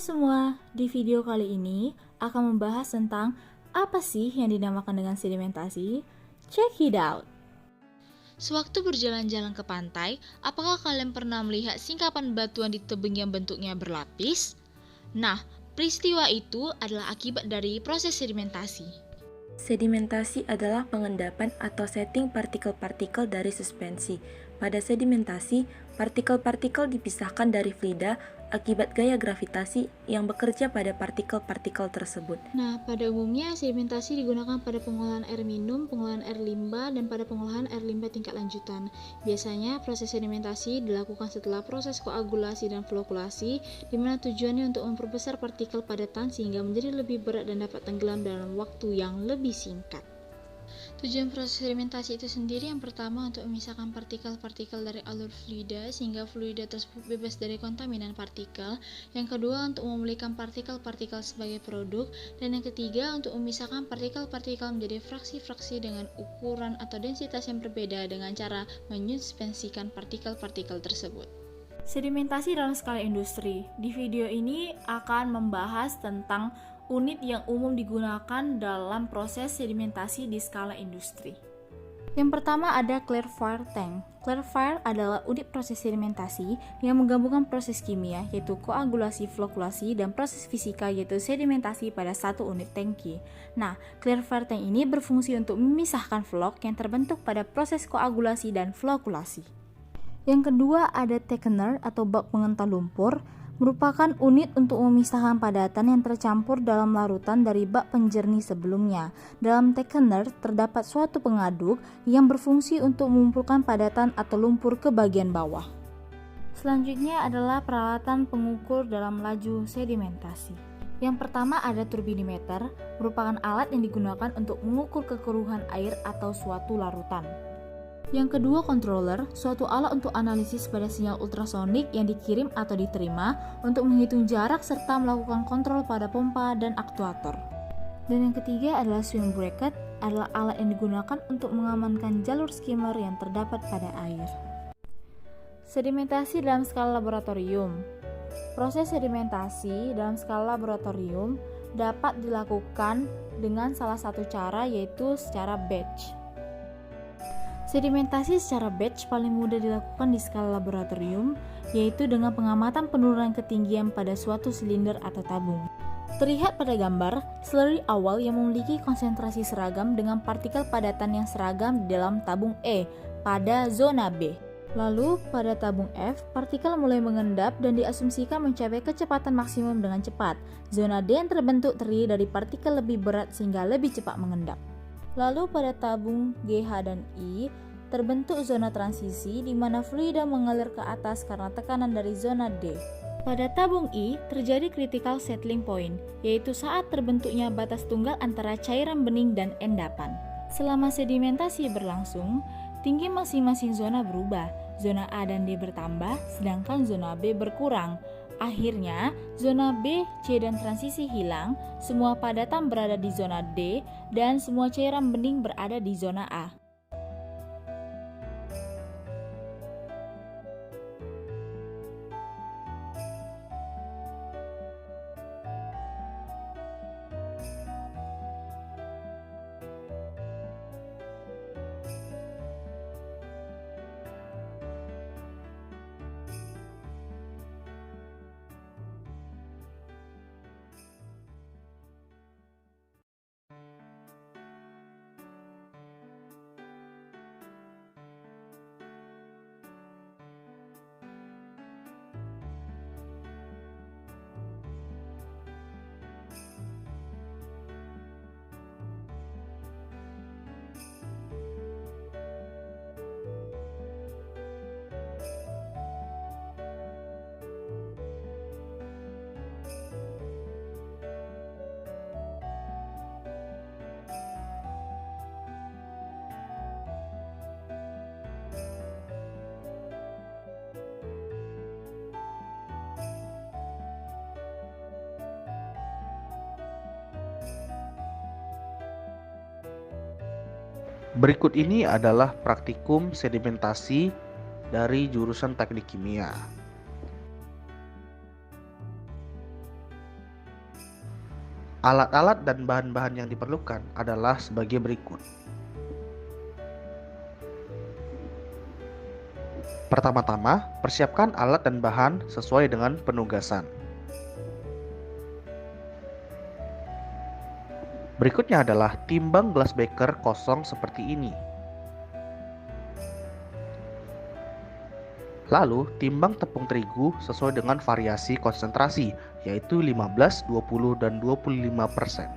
semua, di video kali ini akan membahas tentang apa sih yang dinamakan dengan sedimentasi. Check it out! Sewaktu berjalan-jalan ke pantai, apakah kalian pernah melihat singkapan batuan di tebing yang bentuknya berlapis? Nah, peristiwa itu adalah akibat dari proses sedimentasi. Sedimentasi adalah pengendapan atau setting partikel-partikel dari suspensi. Pada sedimentasi, partikel-partikel dipisahkan dari fluida akibat gaya gravitasi yang bekerja pada partikel-partikel tersebut. Nah, pada umumnya sedimentasi digunakan pada pengolahan air minum, pengolahan air limbah, dan pada pengolahan air limbah tingkat lanjutan. Biasanya proses sedimentasi dilakukan setelah proses koagulasi dan flokulasi, di mana tujuannya untuk memperbesar partikel padatan sehingga menjadi lebih berat dan dapat tenggelam dalam waktu yang lebih singkat. Tujuan proses sedimentasi itu sendiri yang pertama untuk memisahkan partikel-partikel dari alur fluida sehingga fluida tersebut bebas dari kontaminan partikel, yang kedua untuk memulihkan partikel-partikel sebagai produk, dan yang ketiga untuk memisahkan partikel-partikel menjadi fraksi-fraksi dengan ukuran atau densitas yang berbeda dengan cara menyuspensikan partikel-partikel tersebut. Sedimentasi dalam skala industri. Di video ini akan membahas tentang unit yang umum digunakan dalam proses sedimentasi di skala industri. Yang pertama ada clarifier tank. Clarifier adalah unit proses sedimentasi yang menggabungkan proses kimia yaitu koagulasi, flokulasi, dan proses fisika yaitu sedimentasi pada satu unit tangki. Nah, clarifier tank ini berfungsi untuk memisahkan vlog yang terbentuk pada proses koagulasi dan flokulasi. Yang kedua ada thickener atau bak pengental lumpur, merupakan unit untuk memisahkan padatan yang tercampur dalam larutan dari bak penjernih sebelumnya. Dalam thickener terdapat suatu pengaduk yang berfungsi untuk mengumpulkan padatan atau lumpur ke bagian bawah. Selanjutnya adalah peralatan pengukur dalam laju sedimentasi. Yang pertama ada turbinimeter, merupakan alat yang digunakan untuk mengukur kekeruhan air atau suatu larutan. Yang kedua controller, suatu alat untuk analisis pada sinyal ultrasonik yang dikirim atau diterima untuk menghitung jarak serta melakukan kontrol pada pompa dan aktuator. Dan yang ketiga adalah swim bracket, adalah alat yang digunakan untuk mengamankan jalur skimmer yang terdapat pada air. Sedimentasi dalam skala laboratorium. Proses sedimentasi dalam skala laboratorium dapat dilakukan dengan salah satu cara yaitu secara batch. Sedimentasi secara batch paling mudah dilakukan di skala laboratorium, yaitu dengan pengamatan penurunan ketinggian pada suatu silinder atau tabung. Terlihat pada gambar, slurry awal yang memiliki konsentrasi seragam dengan partikel padatan yang seragam di dalam tabung E pada zona B. Lalu, pada tabung F, partikel mulai mengendap dan diasumsikan mencapai kecepatan maksimum dengan cepat. Zona D yang terbentuk terdiri dari partikel lebih berat sehingga lebih cepat mengendap. Lalu pada tabung GH dan I terbentuk zona transisi di mana fluida mengalir ke atas karena tekanan dari zona D. Pada tabung I terjadi critical settling point, yaitu saat terbentuknya batas tunggal antara cairan bening dan endapan. Selama sedimentasi berlangsung, tinggi masing-masing zona berubah. Zona A dan D bertambah, sedangkan zona B berkurang. Akhirnya, zona B, C, dan transisi hilang, semua padatan berada di zona D, dan semua cairan bening berada di zona A. Berikut ini adalah praktikum sedimentasi dari jurusan Teknik Kimia. Alat-alat dan bahan-bahan yang diperlukan adalah sebagai berikut. Pertama-tama, persiapkan alat dan bahan sesuai dengan penugasan. Berikutnya adalah timbang gelas beker kosong seperti ini. Lalu, timbang tepung terigu sesuai dengan variasi konsentrasi, yaitu 15, 20, dan 25%.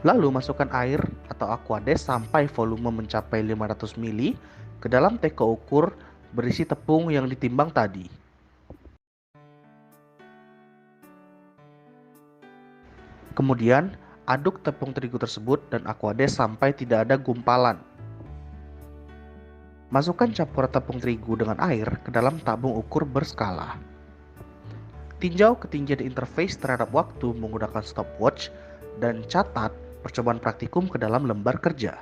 Lalu, masukkan air atau aquades sampai volume mencapai 500 ml ke dalam teko ukur berisi tepung yang ditimbang tadi. Kemudian, aduk tepung terigu tersebut dan aquades sampai tidak ada gumpalan. Masukkan campuran tepung terigu dengan air ke dalam tabung ukur berskala. Tinjau ketinggian interface terhadap waktu menggunakan stopwatch dan catat percobaan praktikum ke dalam lembar kerja.